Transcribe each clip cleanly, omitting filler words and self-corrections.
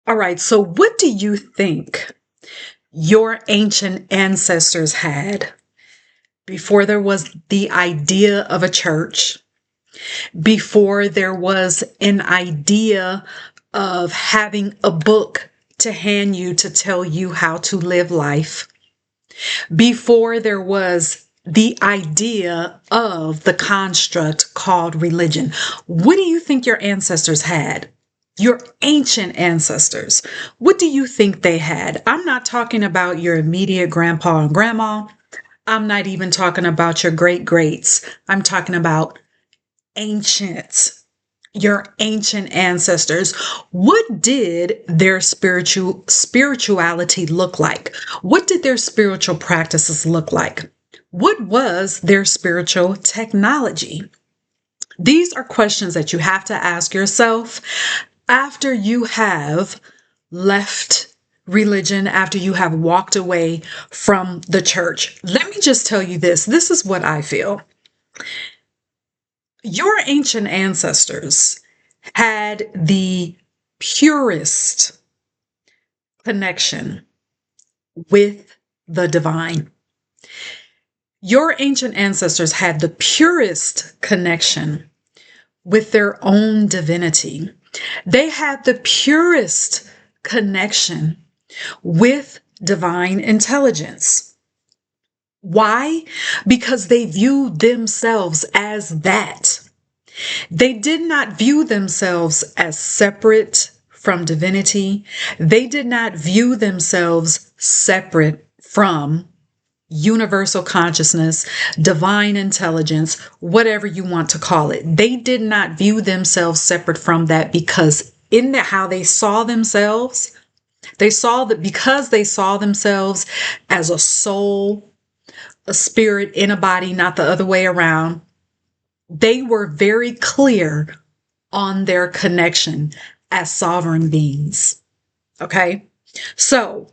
All right, so what do you think your ancient ancestors had before there was the idea of a church, before there was an idea of having a book to hand you to tell you how to live life, before there was the idea of the construct called religion? What do you think your ancestors had? Your ancient ancestors. What do you think they had? I'm not talking about your immediate grandpa and grandma. I'm not even talking about your great greats. I'm talking about ancient, your ancient ancestors. What did their spirituality look like? What did their spiritual practices look like? What was their spiritual technology? These are questions that you have to ask yourself after you have left religion, after you have walked away from the church. Let me just tell you this. This is what I feel. Your ancient ancestors had the purest connection with the divine. Your ancient ancestors had the purest connection with their own divinity. They had the purest connection with divine intelligence. Why? Because they viewed themselves as that. They did not view themselves as separate from divinity. They did not view themselves separate from universal consciousness, divine intelligence, whatever you want to call it. They did not view themselves separate from that, because in how they saw themselves, they saw that because they saw themselves as a soul, a spirit in a body, not the other way around, they were very clear on their connection as sovereign beings. Okay? So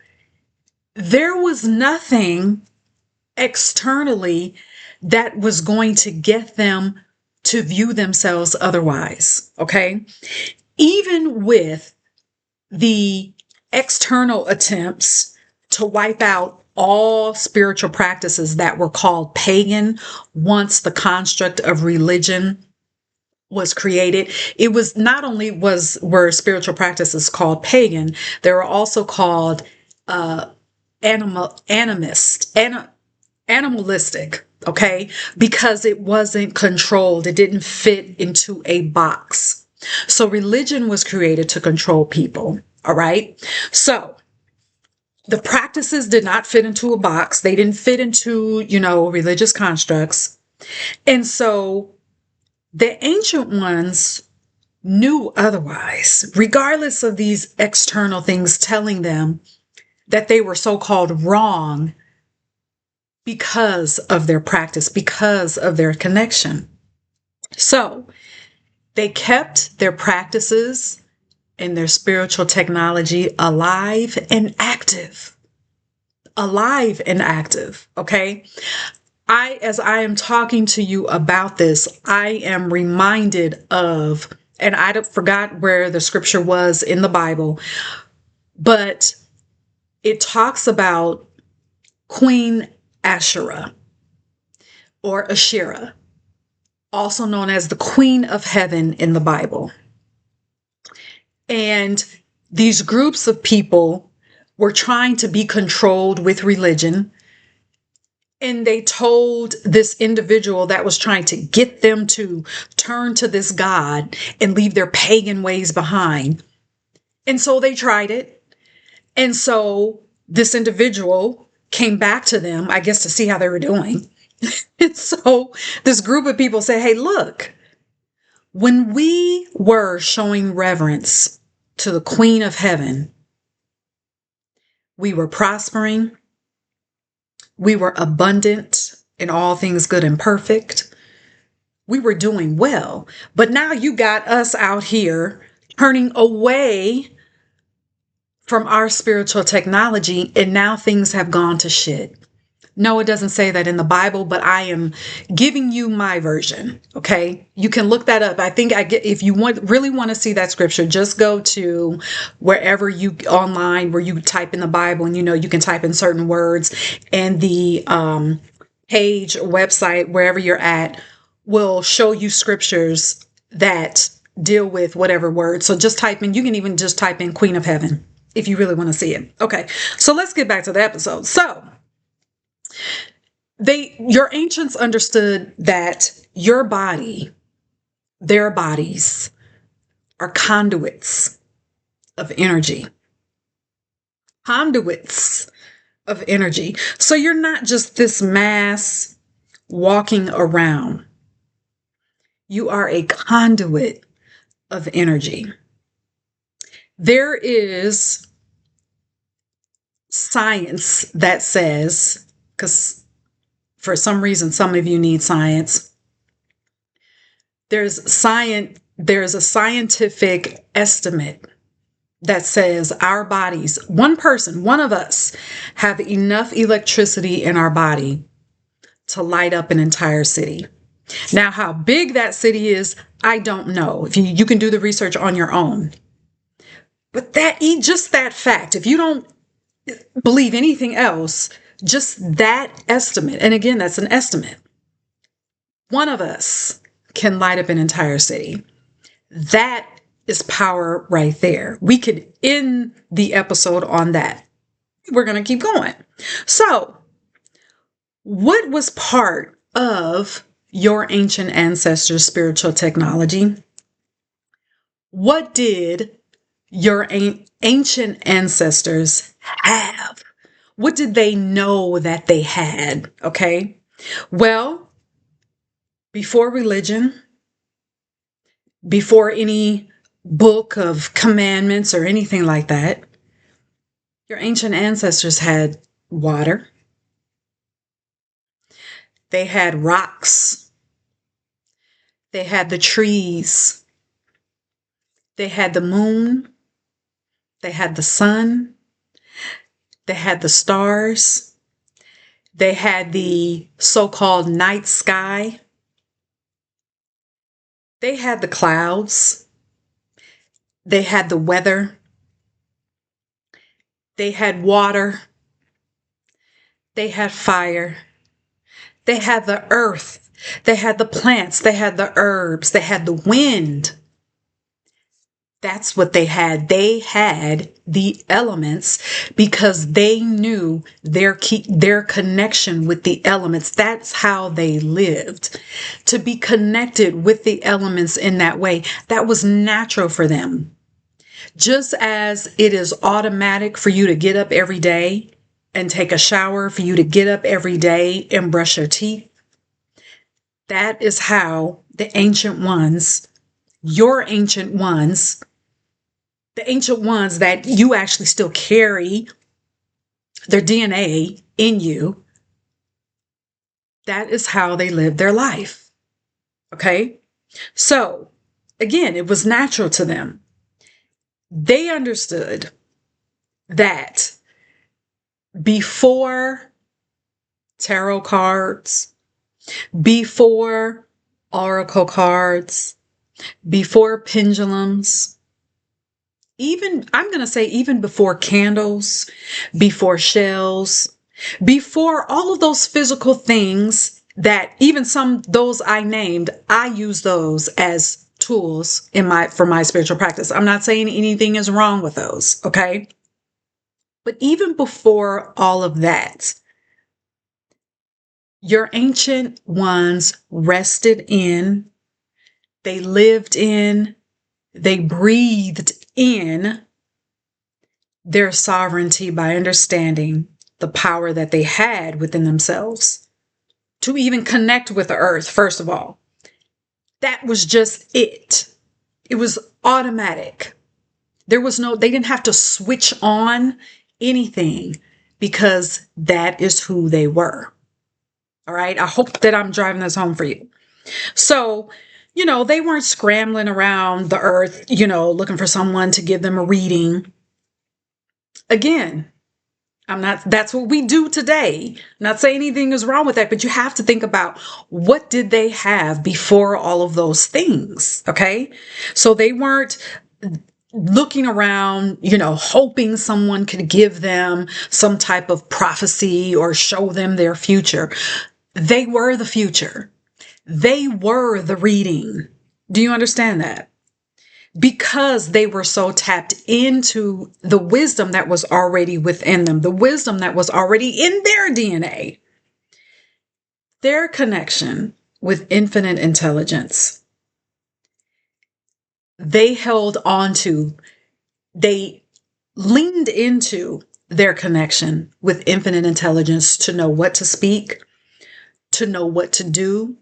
there was nothing externally that was going to get them to view themselves otherwise. Okay? Even with the external attempts to wipe out all spiritual practices that were called pagan once the construct of religion was created, it was not only were spiritual practices called pagan, they were also called animalistic, okay, because it wasn't controlled. It didn't fit into a box. So religion was created to control people. All right. So the practices did not fit into a box. They didn't fit into, religious constructs. And so the ancient ones knew otherwise, regardless of these external things telling them that they were so-called wrong because of their practice, because of their connection. So they kept their practices and their spiritual technology alive and active. Alive and active, okay? As I am talking to you about this, I am reminded of, and I forgot where the scripture was in the Bible, but it talks about Queen Asherah or Asherah, also known as the Queen of Heaven in the Bible. And these groups of people were trying to be controlled with religion. And they told this individual that was trying to get them to turn to this God and leave their pagan ways behind. And so they tried it. And so this individual came back to them, I guess, to see how they were doing. And so this group of people said, hey, look, when we were showing reverence to the Queen of Heaven, we were prospering. We were abundant in all things good and perfect. We were doing well. But now you got us out here turning away from our spiritual technology, and now things have gone to shit. No, it doesn't say that in the Bible, but I am giving you my version. Okay. You can look that up. I think if you really want to see that scripture, just go to wherever you online where you type in the Bible, and you can type in certain words, and the page or website, wherever you're at, will show you scriptures that deal with whatever word. So just type in, you can even just type in Queen of Heaven if you really want to see it. Okay. So let's get back to the episode. So your ancients understood that your body, their bodies, are conduits of energy. Conduits of energy. So you're not just this mass walking around. You are a conduit of energy. There is science that says, because for some reason, some of you need science. There's a scientific estimate that says our bodies, one of us, have enough electricity in our body to light up an entire city. Now, how big that city is, I don't know. If you can do the research on your own. But just that fact, if you don't believe anything else, just that estimate, and again, that's an estimate, one of us can light up an entire city. That is power right there. We could end the episode on that. We're going to keep going. So, what was part of your ancient ancestors' spiritual technology? What did your ancient ancestors have? What did they know that they had? Okay. Well, before religion, before any book of commandments or anything like that, your ancient ancestors had water. They had rocks. They had the trees. They had the moon. They had the sun. They had the stars. They had the so-called night sky. They had the clouds. They had the weather. They had water. They had fire. They had the earth. They had the plants. They had the herbs. They had the wind. That's what they had. They had the elements because they knew their connection with the elements. That's how they lived. To be connected with the elements in that way, that was natural for them. Just as it is automatic for you to get up every day and take a shower, for you to get up every day and brush your teeth, that is how the ancient ones, your ancient ones, the ancient ones that you actually still carry their DNA in you, that is how they lived their life. Okay? So, again, it was natural to them. They understood that before tarot cards, before oracle cards, before pendulums, even before candles, before shells, before all of those physical things that even those I named, I use those as tools for my spiritual practice. I'm not saying anything is wrong with those, okay? But even before all of that, your ancient ones rested in, they lived in, they breathed in their sovereignty by understanding the power that they had within themselves to even connect with the earth, first of all. That was just it. It was automatic. They didn't have to switch on anything because that is who they were. All right. I hope that I'm driving this home for you. So, they weren't scrambling around the earth, looking for someone to give them a reading. Again, That's what we do today. I'm not saying anything is wrong with that, but you have to think about what did they have before all of those things, okay? So they weren't looking around, hoping someone could give them some type of prophecy or show them their future. They were the future. They were the reading. Do you understand that? Because they were so tapped into the wisdom that was already within them, the wisdom that was already in their DNA, their connection with infinite intelligence. They held on to, they leaned into their connection with infinite intelligence to know what to speak, to know what to do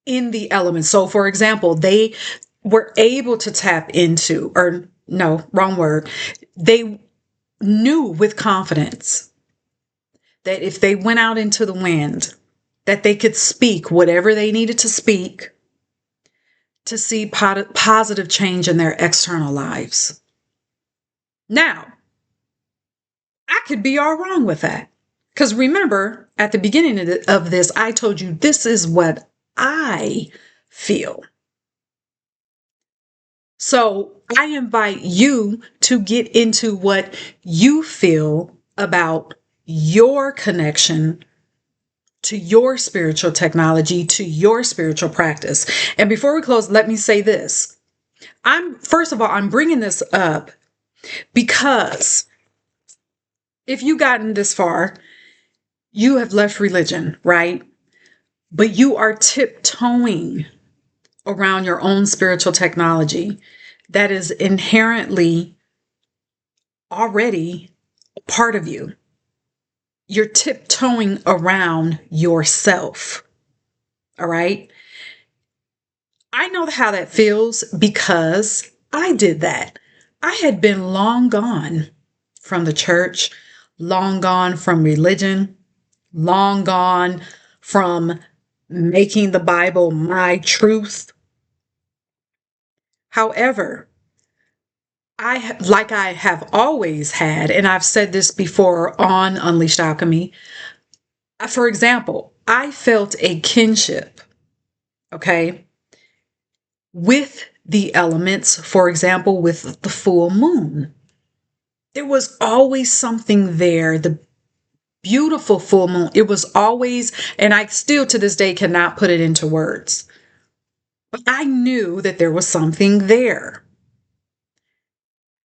in the elements. So, for example, they were able to tap into, or no, wrong word. They knew with confidence that if they went out into the wind, that they could speak whatever they needed to speak to see positive change in their external lives. Now, I could be all wrong with that. Because remember, at the beginning of this, I told you this is what I feel. So I invite you to get into what you feel about your connection to your spiritual technology, to your spiritual practice. And before we close, let me say this. First of all, I'm bringing this up because if you've gotten this far, you have left religion, right? But you are tiptoeing around your own spiritual technology that is inherently already a part of you. You're tiptoeing around yourself. All right. I know how that feels because I did that. I had been long gone from the church, long gone from religion, long gone from making the Bible my truth. However, like I have always had, and I've said this before on Unleashed Alchemy, for example, I felt a kinship, okay, with the elements, for example, with the full moon. There was always something there, the beautiful full moon. It was always, and I still to this day cannot put it into words, but I knew that there was something there.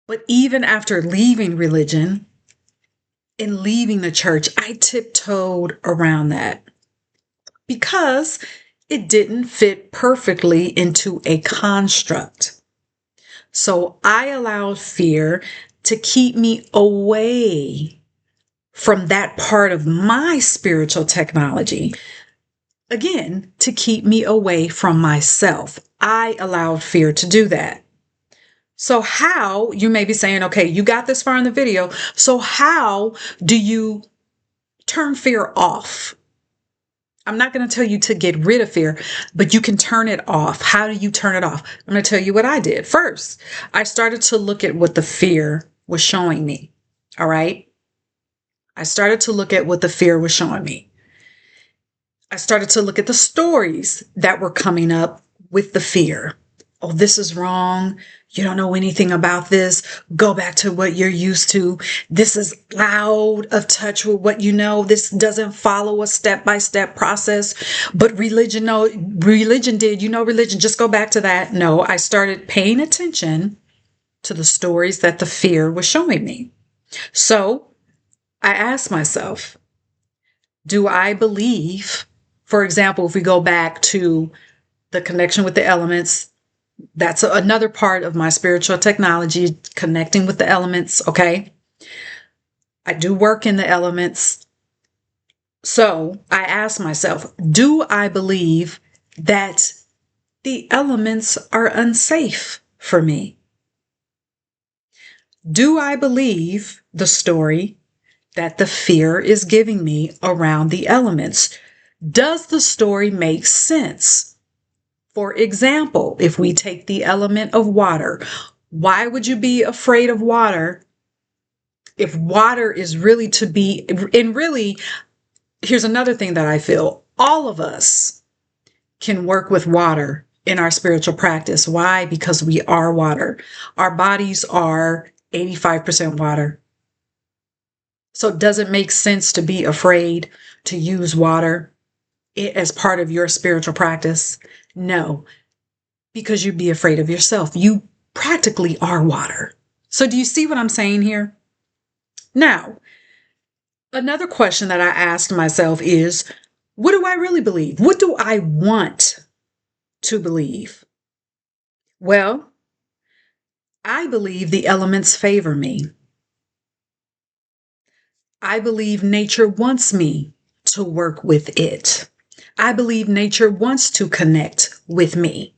But even after leaving religion and leaving the church, I tiptoed around that because it didn't fit perfectly into a construct. So I allowed fear to keep me away from that part of my spiritual technology. Again, to keep me away from myself. I allowed fear to do that. So how, you may be saying, okay, you got this far in the video. So how do you turn fear off? I'm not going to tell you to get rid of fear, but you can turn it off. How do you turn it off? I'm going to tell you what I did. First, I started to look at what the fear was showing me. All right. I started to look at what the fear was showing me. I started to look at the stories that were coming up with the fear. Oh, this is wrong. You don't know anything about this. Go back to what you're used to. This is out of touch with what you know. This doesn't follow a step-by-step process. But religion, no, religion did. You know, religion, just go back to that. No, I started paying attention to the stories that the fear was showing me. So I asked myself, do I believe, for example, if we go back to the connection with the elements, that's another part of my spiritual technology, connecting with the elements, okay? I do work in the elements. So I ask myself, do I believe that the elements are unsafe for me? Do I believe the story that the fear is giving me around the elements? Does the story make sense? For example, if we take the element of water, why would you be afraid of water If water is really to be, and really, here's another thing that I feel all of us can work with water in our spiritual practice. Why? Because we are water. Our bodies are 85% water. So it doesn't make sense to be afraid to use water as part of your spiritual practice. No, because you'd be afraid of yourself. You practically are water. So do you see what I'm saying here? Now, another question that I asked myself is, what do I really believe? What do I want to believe? Well, I believe the elements favor me. I believe nature wants me to work with it. I believe nature wants to connect with me.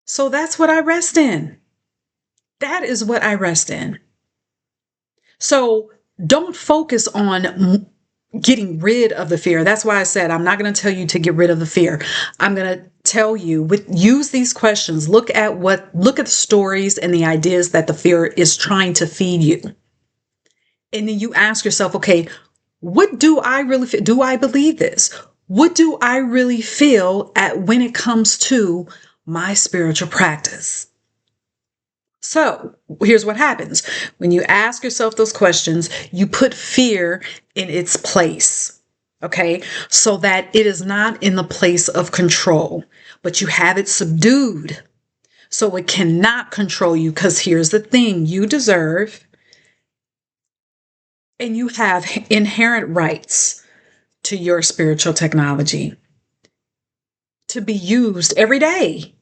So that's what I rest in. That is what I rest in. So don't focus on getting rid of the fear. That's why I said I'm not going to tell you to get rid of the fear. I'm going to tell you use these questions. Look at the stories and the ideas that the fear is trying to feed you. And then you ask yourself, okay, what do I really feel? Do I believe this? What do I really feel when it comes to my spiritual practice? So here's what happens. When you ask yourself those questions, you put fear in its place. Okay. So that it is not in the place of control, but you have it subdued. So it cannot control you, because here's the thing: you deserve and you have inherent rights to your spiritual technology to be used every day.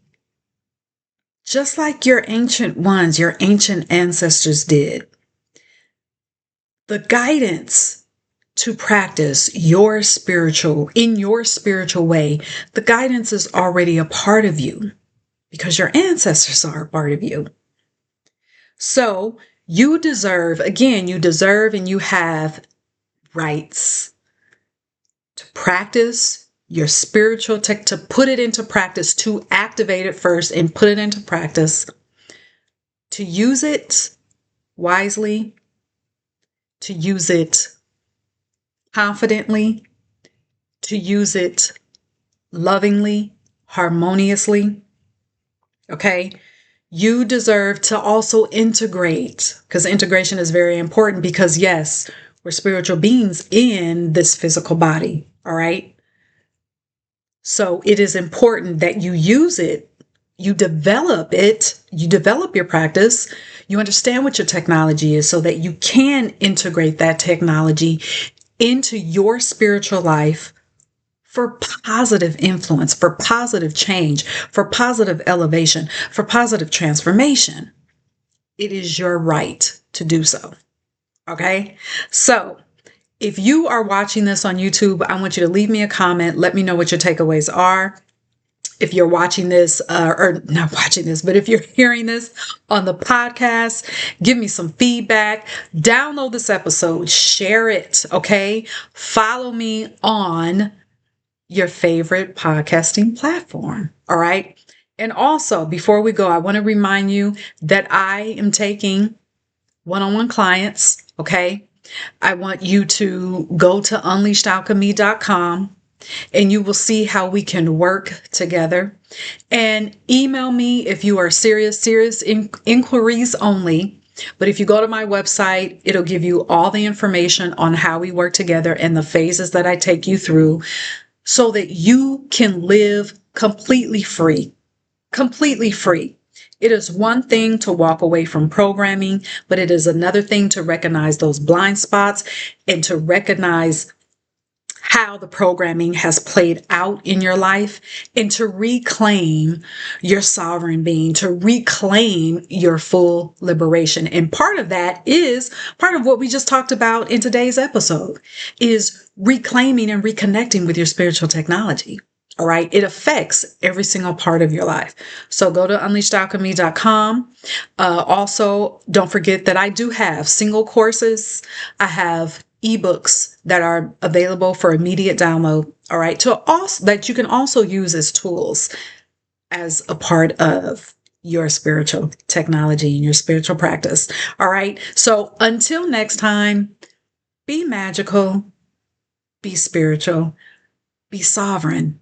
Just like your ancient ones, your ancient ancestors did. The guidance to practice in your spiritual way, the guidance is already a part of you because your ancestors are a part of you. So you deserve and you have rights to practice your spiritual tech, to put it into practice, to activate it first and put it into practice, to use it wisely, to use it confidently, to use it lovingly, harmoniously. Okay. You deserve to also integrate, because integration is very important, because yes, we're spiritual beings in this physical body. All right. So it is important that you use it, you develop your practice, you understand what your technology is so that you can integrate that technology into your spiritual life for positive influence, for positive change, for positive elevation, for positive transformation. It is your right to do so. Okay? So if you are watching this on YouTube, I want you to leave me a comment. Let me know what your takeaways are. If you're watching this, or not watching this, but if you're hearing this on the podcast, give me some feedback. Download this episode, share it, okay? Follow me on your favorite podcasting platform, all right? And also, before we go, I want to remind you that I am taking one-on-one clients, okay? I want you to go to unleashedalchemy.com and you will see how we can work together. And email me if you are serious inquiries only. But if you go to my website, it'll give you all the information on how we work together and the phases that I take you through so that you can live completely free. Completely free. It is one thing to walk away from programming, but it is another thing to recognize those blind spots and to recognize how the programming has played out in your life and to reclaim your sovereign being, to reclaim your full liberation. And part of that is part of what we just talked about in today's episode is reclaiming and reconnecting with your spiritual technology. All right. It affects every single part of your life. So go to unleashedalchemy.com. Also, don't forget that I do have single courses. I have ebooks that are available for immediate download. All right. That you can also use as tools as a part of your spiritual technology and your spiritual practice. All right. So until next time, be magical, be spiritual, be sovereign,